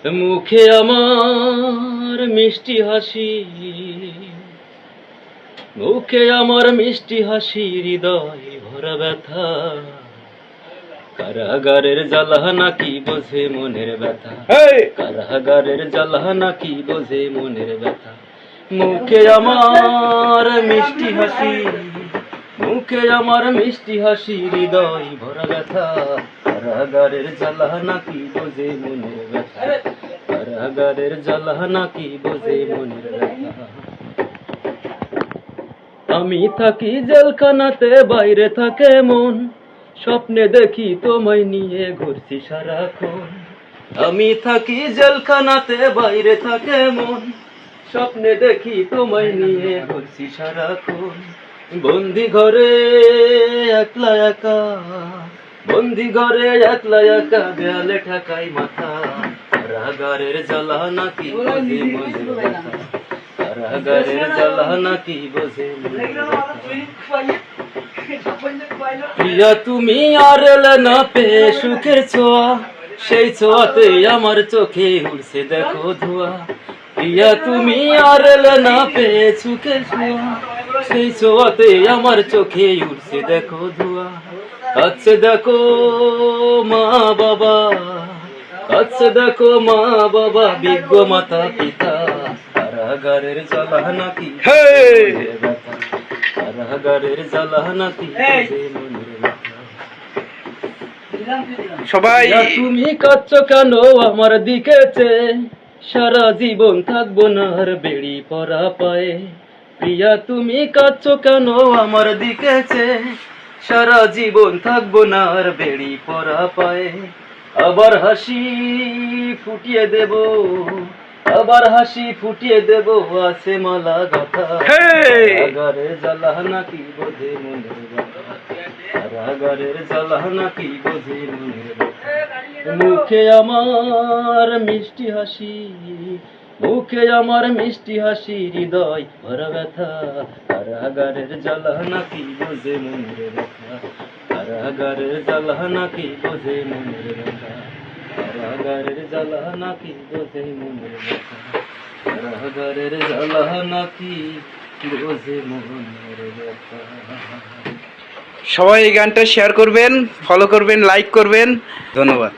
মুখে আমার মিষ্টি হাসি, মুখে আমার মিষ্টি হাসি, হৃদয় ভরা ব্যথা। কারাগারের জ্বালা নাকি বোঝে মনের ব্যথা, কারাগারের জ্বালা নাকি বোঝে মনের ব্যথা। মুখে আমার মিষ্টি হাসি, মুখে আমার মিষ্টি হাসি, হৃদয় ভরা ব্যথা। কারাগারের জ্বালা নাকি বোঝে মনের ব্যথা, কারাগারের জ্বালা নাকি বোঝে মনের ব্যথা। আমি থাকি জেলখানাতে, বাইরে থাকে মন, স্বপ্নে দেখি তোমায় নিয়ে ঘুরছি সারাক্ষণ। আমি থাকি জেলখানাতে, বাইরে থাকে মন, স্বপ্নে দেখি তোমায় নিয়ে ঘুরছি সারাক্ষণ। বন্দি ঘরে একলা একা, বন্দি ঘরে একলা একা, দেয়ালে ঠেকাই মাথা। কারাগারের জ্বালা নাকি বোঝে মনের ব্যথা, কারাগারের জ্বালা নাকি বোঝে মনের ব্যথা। প্রিয়া তুমি আর এলে না পেয়ে সুখের ছোঁয়া, সেই ছোঁয়াতে আমার চোখে উড়ছে দেখো ধোঁয়া। প্রিয়া তুমি আর এলে না পেয়ে সুখের ছোঁয়া, সেই ছোঁয়াতে আমার চোখে উড়ছে দেখো ধোঁয়া। কাছে দেখো মা বাবা, কাছে দেখো মা বাবা, বিজ্ঞ মাতা পিতা। কারাগারের জ্বালা নাকি মনের ব্যথা, কারাগারের জ্বালা নাকি বোঝে মনের ব্যথা। সবাই তুমি কাঁদছো কেন আমার দিকে চেয়ে, সারা জীবন থাকবো না আর বেড়ি পরা পায়ে। প্রিয়া তুমি কাঁদছো কেন আমার দিকে চেয়ে, সারা জীবন থাকবো না আর বেড়ি পরা পায়ে। আবার হাসি ফুটিয়ে দেব, আবার হাসি ফুটিয়ে দেব, আছে মালা গাথা। কারাগারের জ্বালা নাকি বোঝে মনের ব্যথা, কারাগারের জ্বালা নাকি বোঝে মনের ব্যথা। মুখে আমার মিষ্টি হাসি, মুখে আমার মিষ্টি হাসি, হৃদয় ভরা ব্যথা। কারাগারের জ্বালা নাকি বোঝে মনের ব্যথা, কারাগারের জ্বালা নাকি বোঝে মনের ব্যথা, কারাগারের জ্বালা নাকি বোঝে মনের ব্যথা, কারাগারের জ্বালা নাকি বোঝে মনের ব্যথা। সবাই এই গানটা শেয়ার করবেন, ফলো করবেন, লাইক করবেন। ধন্যবাদ।